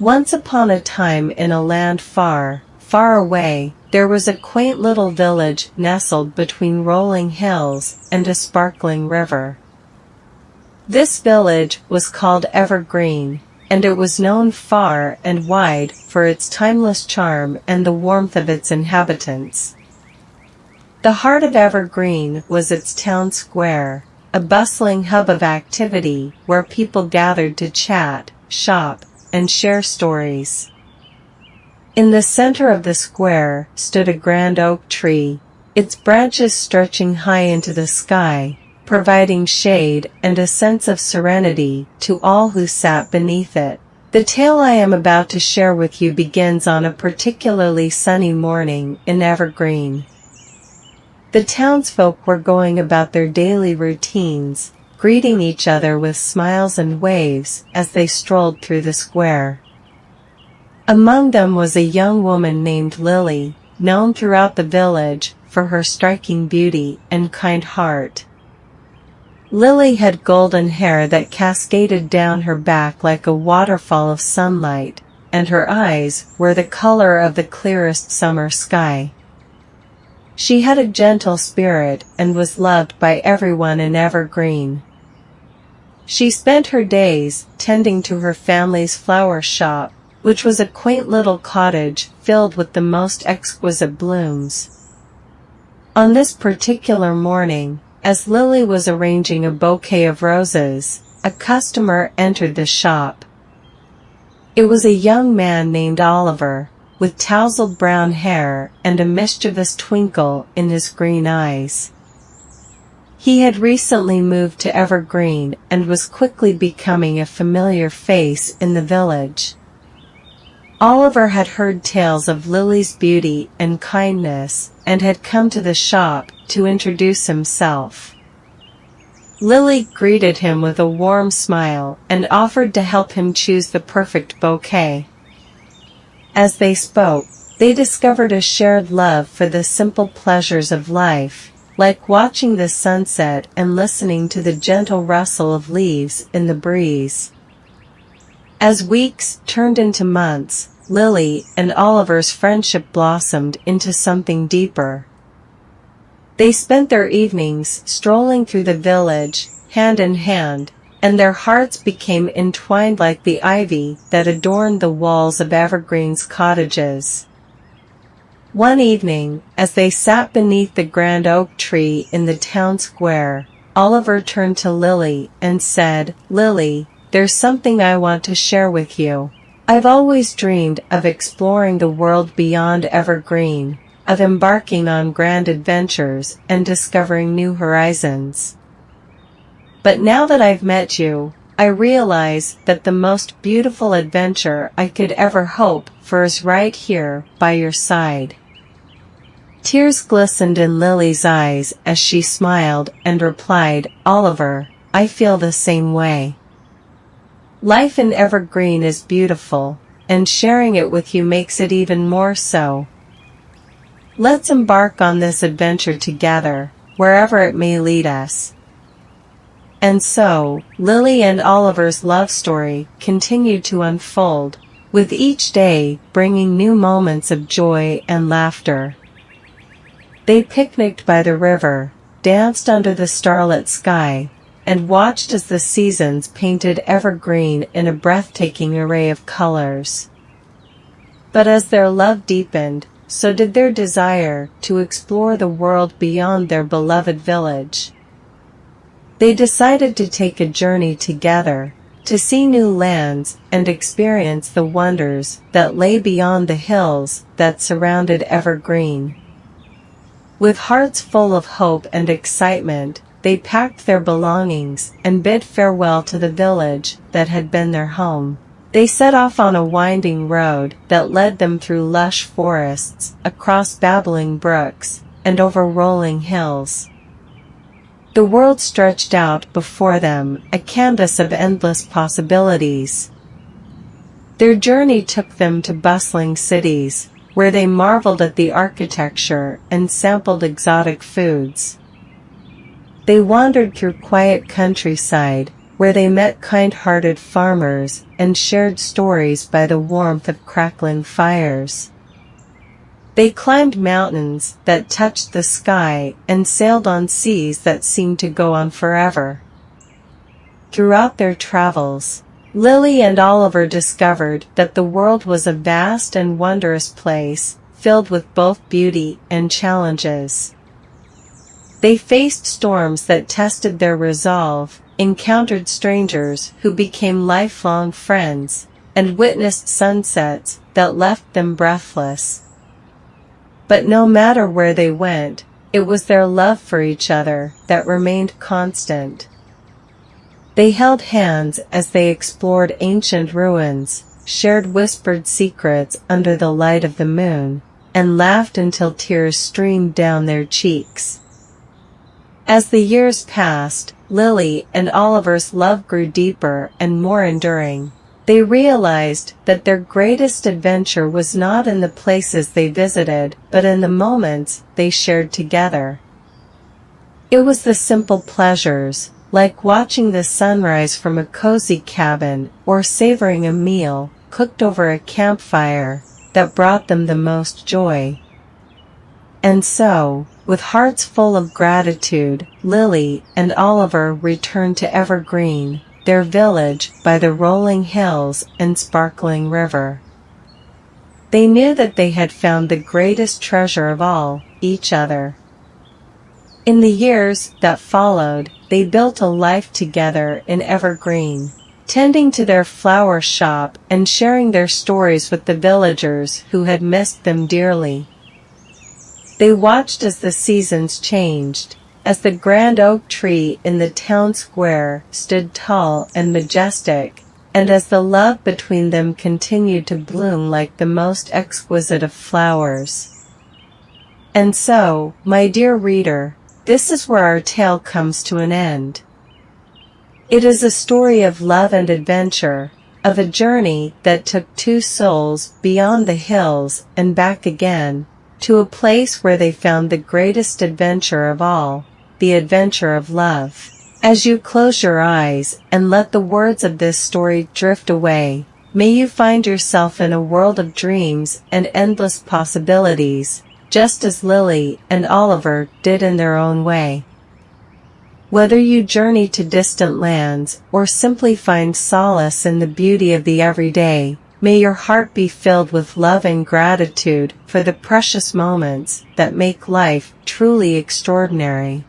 Once upon a time in a land far, far away, there was a quaint little village nestled between rolling hills and a sparkling river. This village was called Evergreen, and it was known far and wide for its timeless charm and the warmth of its inhabitants. The heart of Evergreen was its town square, a bustling hub of activity where people gathered to chat, shop, and share stories. In the center of the square stood a grand oak tree, its branches stretching high into the sky, providing shade and a sense of serenity to all who sat beneath it. The tale I am about to share with you begins on a particularly sunny morning in Evergreen. The townsfolk were going about their daily routines, greeting each other with smiles and waves as they strolled through the square. Among them was a young woman named Lily, known throughout the village for her striking beauty and kind heart. Lily had golden hair that cascaded down her back like a waterfall of sunlight, and her eyes were the color of the clearest summer sky. She had a gentle spirit and was loved by everyone in Evergreen. She spent her days tending to her family's flower shop, which was a quaint little cottage filled with the most exquisite blooms. On this particular morning, as Lily was arranging a bouquet of roses, a customer entered the shop. It was a young man named Oliver, with tousled brown hair and a mischievous twinkle in his green eyes. He had recently moved to Evergreen and was quickly becoming a familiar face in the village. Oliver had heard tales of Lily's beauty and kindness and had come to the shop to introduce himself. Lily greeted him with a warm smile and offered to help him choose the perfect bouquet. As they spoke, they discovered a shared love for the simple pleasures of life, like watching the sunset and listening to the gentle rustle of leaves in the breeze. As weeks turned into months, Lily and Oliver's friendship blossomed into something deeper. They spent their evenings strolling through the village, hand in hand, and their hearts became entwined like the ivy that adorned the walls of Evergreen's cottages. One evening, as they sat beneath the grand oak tree in the town square, Oliver turned to Lily and said, "Lily, there's something I want to share with you. I've always dreamed of exploring the world beyond Evergreen, of embarking on grand adventures and discovering new horizons. But now that I've met you, I realize that the most beautiful adventure I could ever hope for is right here by your side." Tears glistened in Lily's eyes as she smiled and replied, "Oliver, I feel the same way. Life in Evergreen is beautiful, and sharing it with you makes it even more so. Let's embark on this adventure together, wherever it may lead us." And so, Lily and Oliver's love story continued to unfold, with each day bringing new moments of joy and laughter. They picnicked by the river, danced under the starlit sky, and watched as the seasons painted Evergreen in a breathtaking array of colors. But as their love deepened, so did their desire to explore the world beyond their beloved village. They decided to take a journey together, to see new lands and experience the wonders that lay beyond the hills that surrounded Evergreen. With hearts full of hope and excitement, they packed their belongings and bid farewell to the village that had been their home. They set off on a winding road that led them through lush forests, across babbling brooks, and over rolling hills. The world stretched out before them, a canvas of endless possibilities. Their journey took them to bustling cities, where they marveled at the architecture and sampled exotic foods. They wandered through quiet countryside, where they met kind-hearted farmers and shared stories by the warmth of crackling fires. They climbed mountains that touched the sky and sailed on seas that seemed to go on forever. Throughout their travels, Lily and Oliver discovered that the world was a vast and wondrous place, filled with both beauty and challenges. They faced storms that tested their resolve, encountered strangers who became lifelong friends, and witnessed sunsets that left them breathless. But no matter where they went, it was their love for each other that remained constant. They held hands as they explored ancient ruins, shared whispered secrets under the light of the moon, and laughed until tears streamed down their cheeks. As the years passed, Lily and Oliver's love grew deeper and more enduring. They realized that their greatest adventure was not in the places they visited, but in the moments they shared together. It was the simple pleasures, like watching the sunrise from a cozy cabin or savoring a meal cooked over a campfire, that brought them the most joy. And so, with hearts full of gratitude, Lily and Oliver returned to Evergreen, their village by the rolling hills and sparkling river. They knew that they had found the greatest treasure of all, each other. In the years that followed, they built a life together in Evergreen, tending to their flower shop and sharing their stories with the villagers who had missed them dearly. They watched as the seasons changed, as the grand oak tree in the town square stood tall and majestic, and as the love between them continued to bloom like the most exquisite of flowers. And so, my dear reader, this is where our tale comes to an end. It is a story of love and adventure, of a journey that took two souls beyond the hills and back again, to a place where they found the greatest adventure of all, the adventure of love. As you close your eyes and let the words of this story drift away, may you find yourself in a world of dreams and endless possibilities, just as Lily and Oliver did in their own way. Whether you journey to distant lands or simply find solace in the beauty of the everyday, may your heart be filled with love and gratitude for the precious moments that make life truly extraordinary.